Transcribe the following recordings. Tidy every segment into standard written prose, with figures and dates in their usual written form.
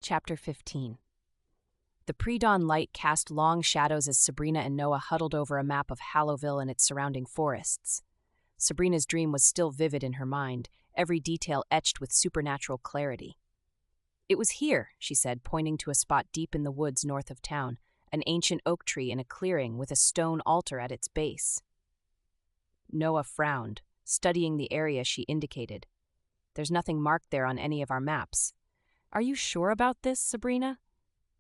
Chapter 15. The pre-dawn light cast long shadows as Sabrina and Noah huddled over a map of Hallowville and its surrounding forests. Sabrina's dream was still vivid in her mind, every detail etched with supernatural clarity. "It was here," she said, pointing to a spot deep in the woods north of town, an ancient oak tree in a clearing with a stone altar at its base. Noah frowned, studying the area she indicated. "There's nothing marked there on any of our maps." "Are you sure about this, Sabrina?"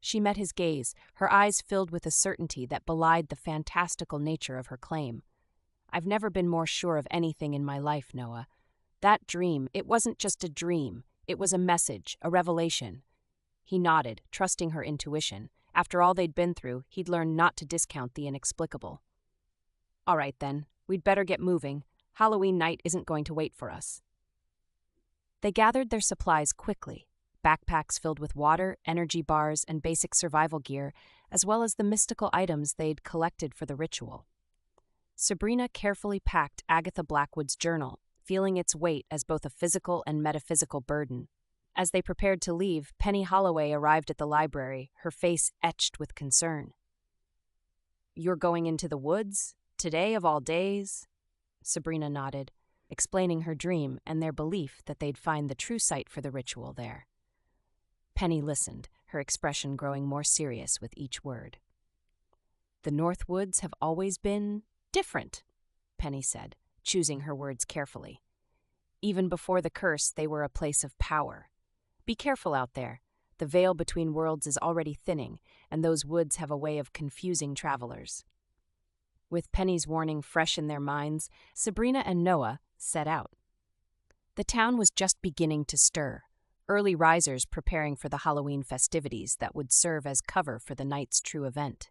She met his gaze, her eyes filled with a certainty that belied the fantastical nature of her claim. "I've never been more sure of anything in my life, Noah. That dream, it wasn't just a dream. It was a message, a revelation." He nodded, trusting her intuition. After all they'd been through, he'd learned not to discount the inexplicable. "All right, then. We'd better get moving. Halloween night isn't going to wait for us." They gathered their supplies quickly. Backpacks filled with water, energy bars, and basic survival gear, as well as the mystical items they'd collected for the ritual. Sabrina carefully packed Agatha Blackwood's journal, feeling its weight as both a physical and metaphysical burden. As they prepared to leave, Penny Holloway arrived at the library, her face etched with concern. "You're going into the woods? Today of all days?" Sabrina nodded, explaining her dream and their belief that they'd find the true site for the ritual there. Penny listened, her expression growing more serious with each word. "The North Woods have always been different," Penny said, choosing her words carefully. "Even before the curse, they were a place of power. Be careful out there. The veil between worlds is already thinning, and those woods have a way of confusing travelers." With Penny's warning fresh in their minds, Sabrina and Noah set out. The town was just beginning to stir, early risers preparing for the Halloween festivities that would serve as cover for the night's true event.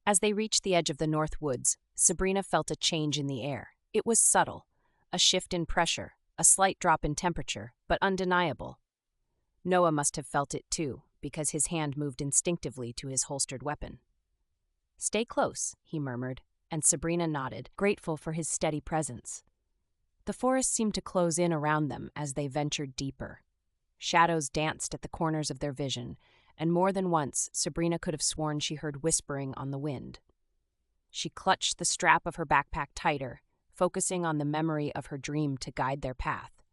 As they reached the edge of the North Woods, Sabrina felt a change in the air. It was subtle, a shift in pressure, a slight drop in temperature, but undeniable. Noah must have felt it too, because his hand moved instinctively to his holstered weapon. "Stay close," he murmured, and Sabrina nodded, grateful for his steady presence. The forest seemed to close in around them as they ventured deeper. Shadows danced at the corners of their vision, and more than once Sabrina could have sworn she heard whispering on the wind. She clutched the strap of her backpack tighter, focusing on the memory of her dream to guide their path.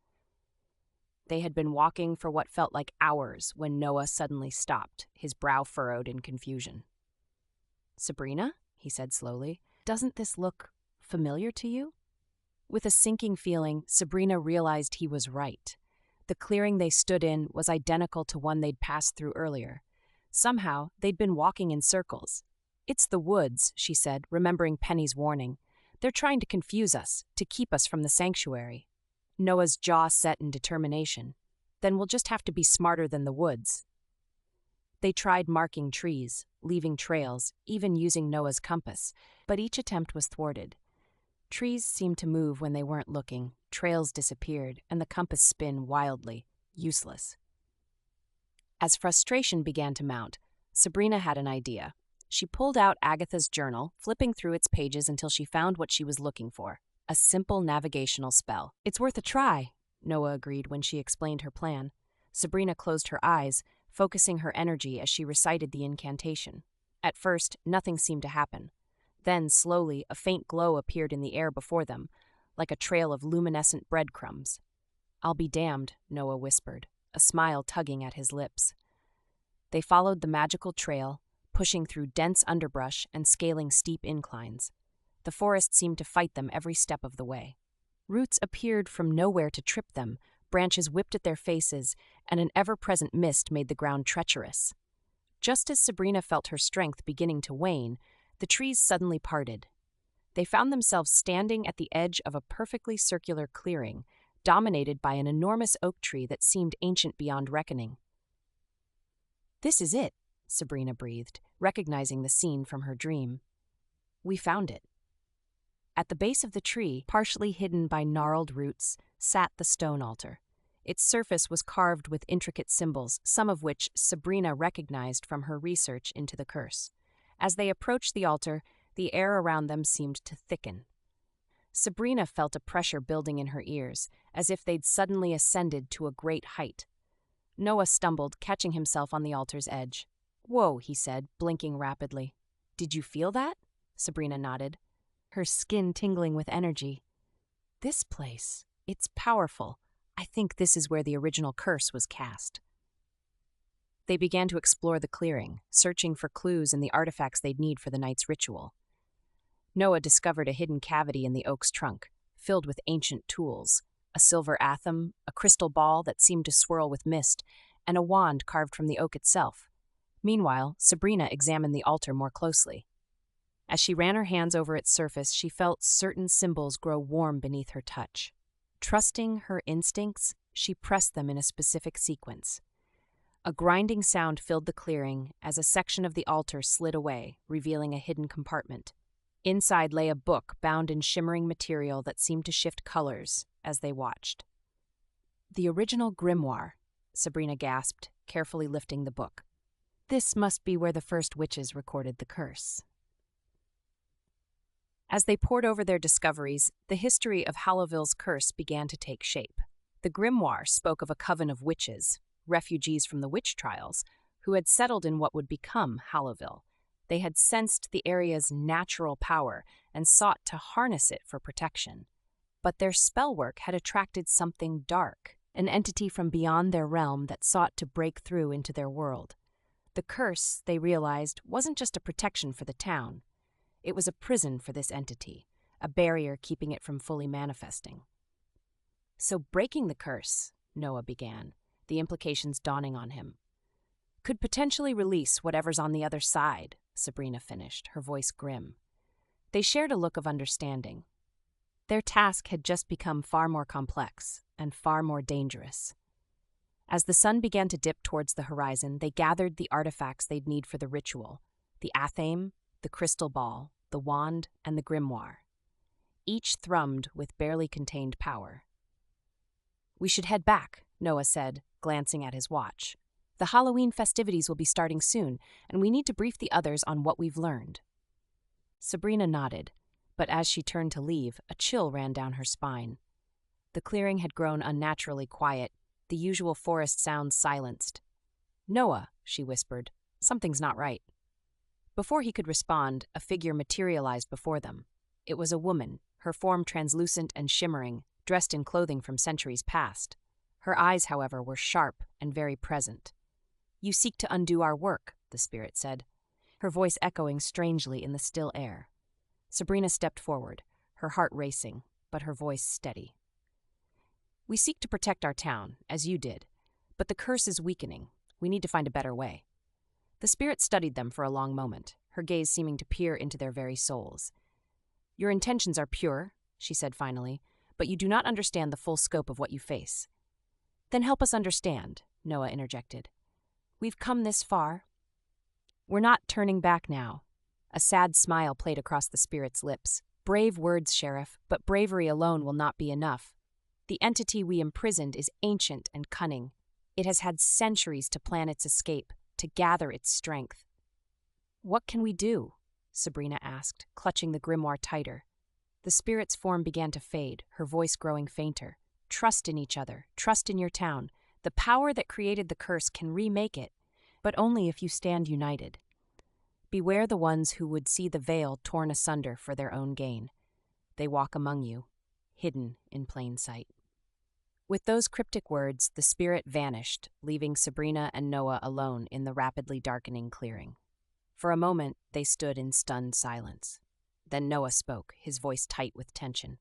They had been walking for what felt like hours when Noah suddenly stopped, his brow furrowed in confusion. "Sabrina," he said slowly, "doesn't this look familiar to you?" With a sinking feeling, Sabrina realized he was right. The clearing they stood in was identical to one they'd passed through earlier. Somehow, they'd been walking in circles. "It's the woods," she said, remembering Penny's warning. "They're trying to confuse us, to keep us from the sanctuary." Noah's jaw set in determination. "Then we'll just have to be smarter than the woods." They tried marking trees, leaving trails, even using Noah's compass, but each attempt was thwarted. Trees seemed to move when they weren't looking, trails disappeared, and the compass spin wildly, useless. As frustration began to mount, Sabrina had an idea. She pulled out Agatha's journal, flipping through its pages until she found what she was looking for, a simple navigational spell. "It's worth a try," Noah agreed when she explained her plan. Sabrina closed her eyes, focusing her energy as she recited the incantation. At first, nothing seemed to happen. Then, slowly, a faint glow appeared in the air before them, like a trail of luminescent breadcrumbs. "I'll be damned," Noah whispered, a smile tugging at his lips. They followed the magical trail, pushing through dense underbrush and scaling steep inclines. The forest seemed to fight them every step of the way. Roots appeared from nowhere to trip them, branches whipped at their faces, and an ever-present mist made the ground treacherous. Just as Sabrina felt her strength beginning to wane, the trees suddenly parted. They found themselves standing at the edge of a perfectly circular clearing, dominated by an enormous oak tree that seemed ancient beyond reckoning. "This is it," Sabrina breathed, recognizing the scene from her dream. "We found it." At the base of the tree, partially hidden by gnarled roots, sat the stone altar. Its surface was carved with intricate symbols, some of which Sabrina recognized from her research into the curse. As they approached the altar, the air around them seemed to thicken. Sabrina felt a pressure building in her ears, as if they'd suddenly ascended to a great height. Noah stumbled, catching himself on the altar's edge. "Whoa," he said, blinking rapidly. "Did you feel that?" Sabrina nodded, her skin tingling with energy. "This place, it's powerful. I think this is where the original curse was cast." They began to explore the clearing, searching for clues and the artifacts they'd need for the night's ritual. Noah discovered a hidden cavity in the oak's trunk, filled with ancient tools: a silver atham, a crystal ball that seemed to swirl with mist, and a wand carved from the oak itself. Meanwhile, Sabrina examined the altar more closely. As she ran her hands over its surface, she felt certain symbols grow warm beneath her touch. Trusting her instincts, she pressed them in a specific sequence. A grinding sound filled the clearing as a section of the altar slid away, revealing a hidden compartment. Inside lay a book bound in shimmering material that seemed to shift colors as they watched. "The original grimoire," Sabrina gasped, carefully lifting the book. "This must be where the first witches recorded the curse." As they pored over their discoveries, the history of Hallowville's curse began to take shape. The grimoire spoke of a coven of witches, refugees from the witch trials, who had settled in what would become Hallowville. They had sensed the area's natural power and sought to harness it for protection. But their spellwork had attracted something dark, an entity from beyond their realm that sought to break through into their world. The curse, they realized, wasn't just a protection for the town. It was a prison for this entity, a barrier keeping it from fully manifesting. "So breaking the curse," Noah began, the implications dawning on him, "could potentially release whatever's on the other side," Sabrina finished, her voice grim. They shared a look of understanding. Their task had just become far more complex and far more dangerous. As the sun began to dip towards the horizon, they gathered the artifacts they'd need for the ritual: the athame, the crystal ball, the wand, and the grimoire. Each thrummed with barely contained power. "We should head back," Noah said, glancing at his watch. "The Halloween festivities will be starting soon, and we need to brief the others on what we've learned." Sabrina nodded, but as she turned to leave, a chill ran down her spine. The clearing had grown unnaturally quiet, the usual forest sounds silenced. "Noah," she whispered, "something's not right." Before he could respond, a figure materialized before them. It was a woman, her form translucent and shimmering, dressed in clothing from centuries past. Her eyes, however, were sharp and very present. "You seek to undo our work," the spirit said, her voice echoing strangely in the still air. Sabrina stepped forward, her heart racing, but her voice steady. "We seek to protect our town, as you did, but the curse is weakening. We need to find a better way." The spirit studied them for a long moment, her gaze seeming to peer into their very souls. "Your intentions are pure," she said finally, "but you do not understand the full scope of what you face." "Then help us understand," Noah interjected. "We've come this far." "We're not turning back now." A sad smile played across the spirit's lips. "Brave words, Sheriff, but bravery alone will not be enough. The entity we imprisoned is ancient and cunning. It has had centuries to plan its escape, to gather its strength." "What can we do?" Sabrina asked, clutching the grimoire tighter. The spirit's form began to fade, her voice growing fainter. "Trust in each other, trust in your town. The power that created the curse can remake it, but only if you stand united. Beware the ones who would see the veil torn asunder for their own gain. They walk among you, hidden in plain sight." With those cryptic words, the spirit vanished, leaving Sabrina and Noah alone in the rapidly darkening clearing. For a moment, they stood in stunned silence. Then Noah spoke, his voice tight with tension.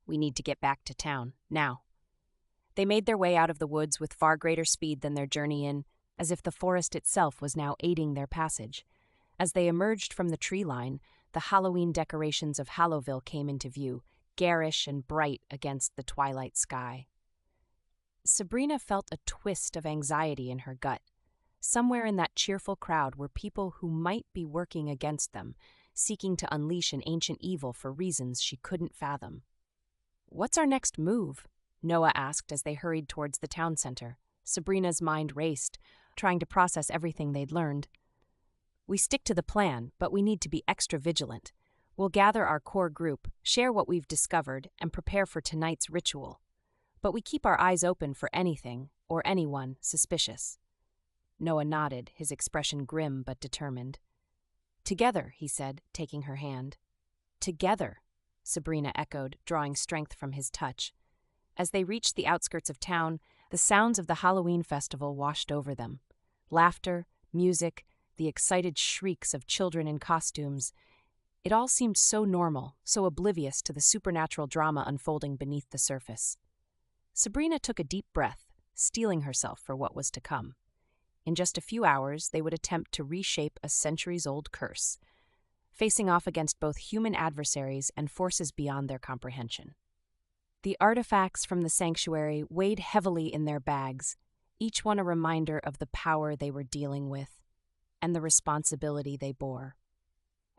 "We need to get back to town, now." They made their way out of the woods with far greater speed than their journey in, as if the forest itself was now aiding their passage. As they emerged from the tree line, the Halloween decorations of Hallowville came into view, garish and bright against the twilight sky. Sabrina felt a twist of anxiety in her gut. Somewhere in that cheerful crowd were people who might be working against them, seeking to unleash an ancient evil for reasons she couldn't fathom. "What's our next move?" Noah asked as they hurried towards the town center. Sabrina's mind raced, trying to process everything they'd learned. "We stick to the plan, but we need to be extra vigilant. We'll gather our core group, share what we've discovered, and prepare for tonight's ritual. But we keep our eyes open for anything, or anyone suspicious. Noah nodded, his expression grim but determined. "Together," he said, taking her hand. "Together," Sabrina echoed, drawing strength from his touch. As they reached the outskirts of town, the sounds of the Halloween festival washed over them. Laughter, music, the excited shrieks of children in costumes. It all seemed so normal, so oblivious to the supernatural drama unfolding beneath the surface. Sabrina took a deep breath, steeling herself for what was to come. In just a few hours, they would attempt to reshape a centuries-old curse, facing off against both human adversaries and forces beyond their comprehension. The artifacts from the sanctuary weighed heavily in their bags, each one a reminder of the power they were dealing with and the responsibility they bore.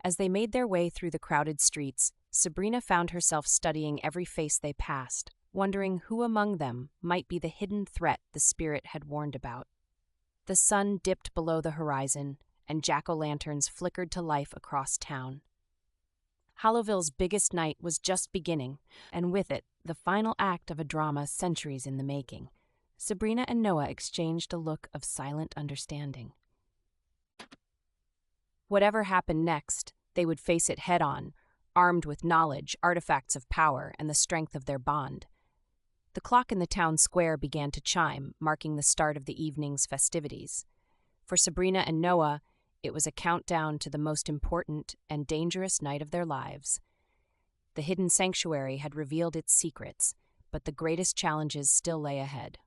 As they made their way through the crowded streets, Sabrina found herself studying every face they passed, wondering who among them might be the hidden threat the spirit had warned about. The sun dipped below the horizon, and jack-o'-lanterns flickered to life across town. Hallowville's biggest night was just beginning, and with it, the final act of a drama centuries in the making. Sabrina and Noah exchanged a look of silent understanding. Whatever happened next, they would face it head-on, armed with knowledge, artifacts of power, and the strength of their bond. The clock in the town square began to chime, marking the start of the evening's festivities. For Sabrina and Noah, it was a countdown to the most important and dangerous night of their lives. The hidden sanctuary had revealed its secrets, but the greatest challenges still lay ahead.